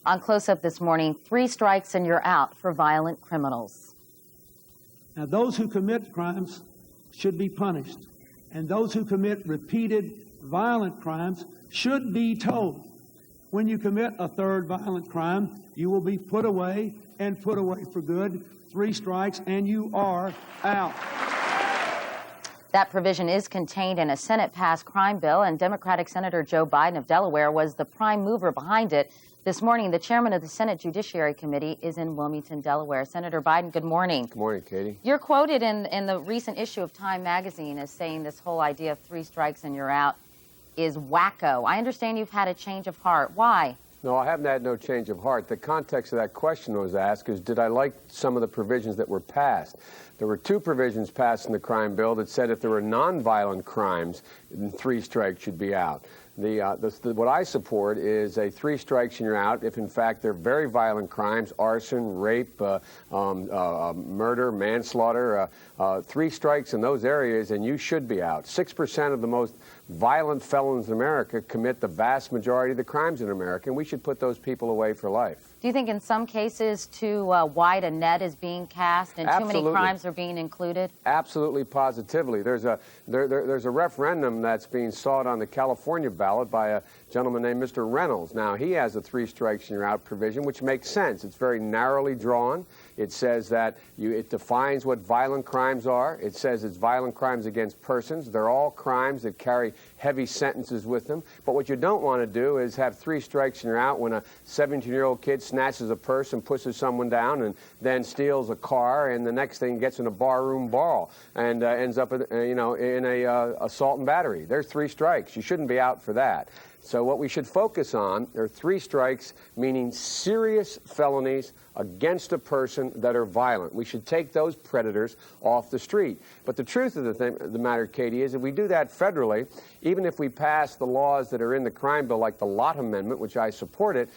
On Close Up this morning, 3 strikes and you're out for violent criminals. Now, those who commit crimes should be punished, and those who commit repeated violent crimes should be told, when you commit a third violent crime, you will be put away and put away for good. 3 strikes and you are out. That provision is contained in a Senate-passed crime bill, and Democratic Senator Joe Biden of Delaware was the prime mover behind it. This morning, the chairman of the Senate Judiciary Committee is in Wilmington, Delaware. Senator Biden, good morning. Good morning, Katie. You're quoted in the recent issue of Time magazine as saying this whole idea of 3 strikes and you're out is wacko. I understand you've had a change of heart. Why? No, I haven't had no change of heart. The context of that question was asked is, did I like some of the provisions that were passed? There were 2 provisions passed in the crime bill that said if there were nonviolent crimes, 3 strikes should be out. What I support is a 3 strikes and you're out if, in fact, they're very violent crimes: arson, rape, murder, manslaughter. 3 strikes in those areas, and you should be out. 6% of the most violent felons in America commit the vast majority of the crimes in America, and we should put those people away for life. Do you think in some cases too wide a net is being cast and too many crimes are being included? Absolutely, positively. There's a referendum that's being sought on the California ballot by a gentleman named Mr. Reynolds. Now, he has a 3 strikes and you're out provision, which makes sense. It's very narrowly drawn. It says that it defines what violent crimes are. It says it's violent crimes against persons. They're all crimes that carry heavy sentences with them. But what you don't want to do is have 3 strikes and you're out when a 17-year-old kid snatches a purse and pushes someone down and then steals a car, and the next thing gets in a barroom brawl and ends up in a assault and battery. There's 3 strikes. You shouldn't be out for that. So what we should focus on are 3 strikes, meaning serious felonies against a person that are violent. We should take those predators off the street. But the truth of the matter, Katie, is if we do that federally, even if we pass the laws that are in the crime bill, like the Lott Amendment, which I supported,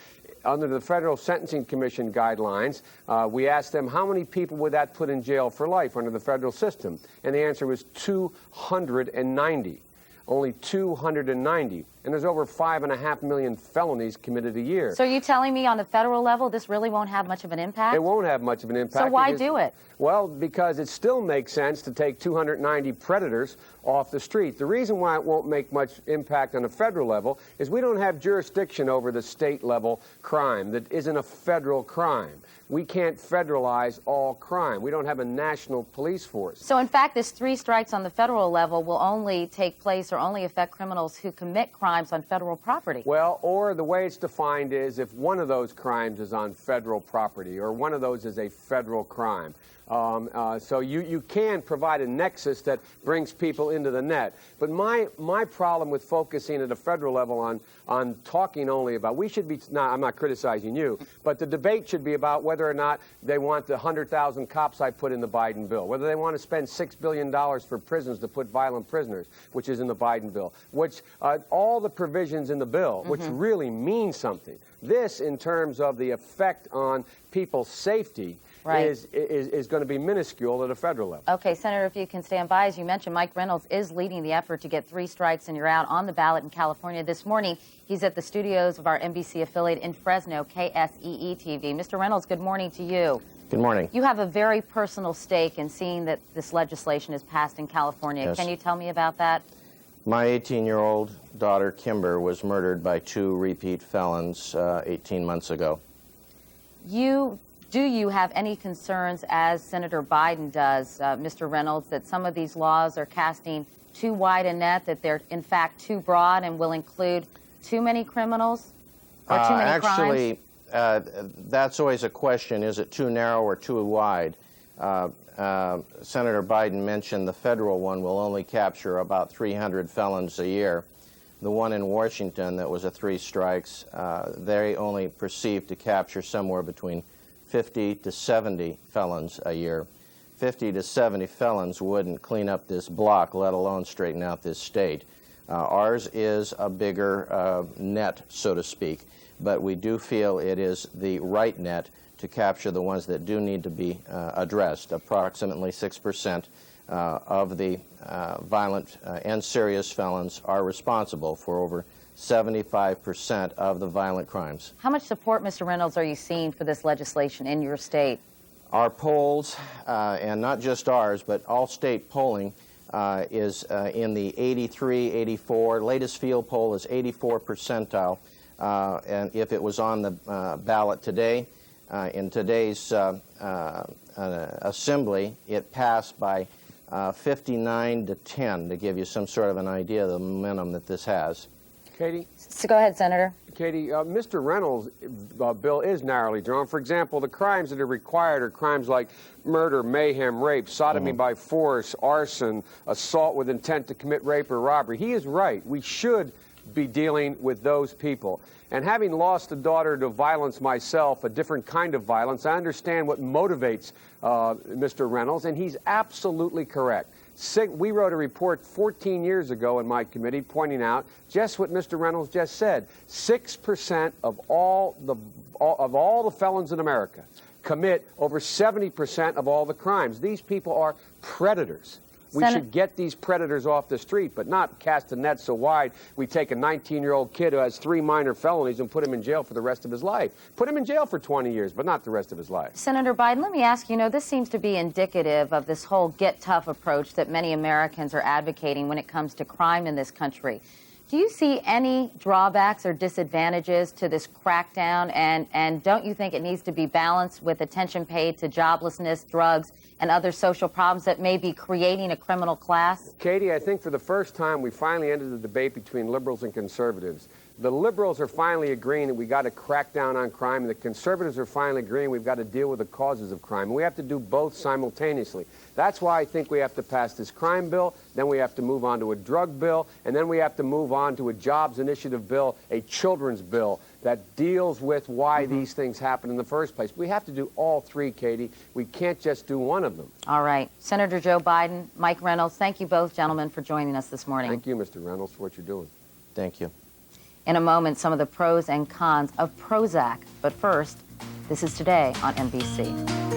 under the Federal Sentencing Commission guidelines, we asked them how many people would that put in jail for life under the federal system, and the answer was 290. Only 290. And there's over 5.5 million felonies committed a year. So are you telling me on the federal level this really won't have much of an impact? It won't have much of an impact. So why do it? Well, because it still makes sense to take 290 predators off the street. The reason why it won't make much impact on a federal level is we don't have jurisdiction over the state-level crime that isn't a federal crime. We can't federalize all crime. We don't have a national police force. So, in fact, this 3 strikes on the federal level will only take place or only affect criminals who commit crimes on federal property. Well, or the way it's defined is if one of those crimes is on federal property or one of those is a federal crime. So you can provide a nexus that brings people into the net. But my problem with focusing at a federal level on talking only about, we should be, I'm not criticizing you, but the debate should be about whether or not they want the 100,000 cops I put in the Biden bill, whether they want to spend $6 billion for prisons to put violent prisoners, which is in the Biden bill, which all the provisions in the bill, which really mean something. This, in terms of the effect on people's safety, is going to be minuscule at a federal level. Okay, Senator, if you can stand by, as you mentioned, Mike Reynolds is leading the effort to get 3 strikes and you're out on the ballot in California this morning. He's at the studios of our NBC affiliate in Fresno, KSEE-TV. Mr. Reynolds, good morning to you. Good morning. You have a very personal stake in seeing that this legislation is passed in California. Yes. Can you tell me about that? My 18-year-old daughter, Kimber, was murdered by 2 repeat felons 18 months ago. Do you have any concerns, as Senator Biden does, Mr. Reynolds, that some of these laws are casting too wide a net, that they're in fact too broad and will include too many criminals or too many crimes? Actually, that's always a question. Is it too narrow or too wide? Senator Biden mentioned the federal one will only capture about 300 felons a year. The one in Washington that was a 3 strikes, they only perceived to capture somewhere between 50 to 70 felons a year. 50 to 70 felons wouldn't clean up this block, let alone straighten out this state. Ours is a bigger net, so to speak, but we do feel it is the right net to capture the ones that do need to be addressed. Approximately 6% of the violent and serious felons are responsible for over 75% of the violent crimes. How much support, Mr. Reynolds, are you seeing for this legislation in your state? Our polls, and not just ours, but all state polling, is in the 83, 84. Latest field poll is 84 percentile. And if it was on the ballot today, in today's assembly, it passed by 59 to 10, to give you some sort of an idea of the momentum that this has. Katie? So go ahead, Senator. Katie, Mr. Reynolds' bill is narrowly drawn. For example, the crimes that are required are crimes like murder, mayhem, rape, sodomy by force, arson, assault with intent to commit rape or robbery. He is right. We should be dealing with those people. And having lost a daughter to violence myself, a different kind of violence, I understand what motivates Mr. Reynolds, and he's absolutely correct. We wrote a report 14 years ago in my committee pointing out just what Mr. Reynolds just said. 6% of all the felons in America commit over 70% of all the crimes. These people are predators. We should get these predators off the street, but not cast a net so wide we take a 19-year-old kid who has 3 minor felonies and put him in jail for the rest of his life. Put him in jail for 20 years, but not the rest of his life. Senator Biden, let me ask you, this seems to be indicative of this whole get tough approach that many Americans are advocating when it comes to crime in this country. Do you see any drawbacks or disadvantages to this crackdown? And don't you think it needs to be balanced with attention paid to joblessness, drugs, and other social problems that may be creating a criminal class? Katie, I think for the first time we finally ended the debate between liberals and conservatives. The liberals are finally agreeing that we got to crack down on crime, and the conservatives are finally agreeing we've got to deal with the causes of crime. And we have to do both simultaneously. That's why I think we have to pass this crime bill, then we have to move on to a drug bill, and then we have to move on to a jobs initiative bill, a children's bill that deals with why these things happen in the first place. We have to do all three, Katie. We can't just do one of them. All right. Senator Joe Biden, Mike Reynolds, thank you both, gentlemen, for joining us this morning. Thank you, Mr. Reynolds, for what you're doing. Thank you. In a moment, some of the pros and cons of Prozac. But first, this is Today on NBC.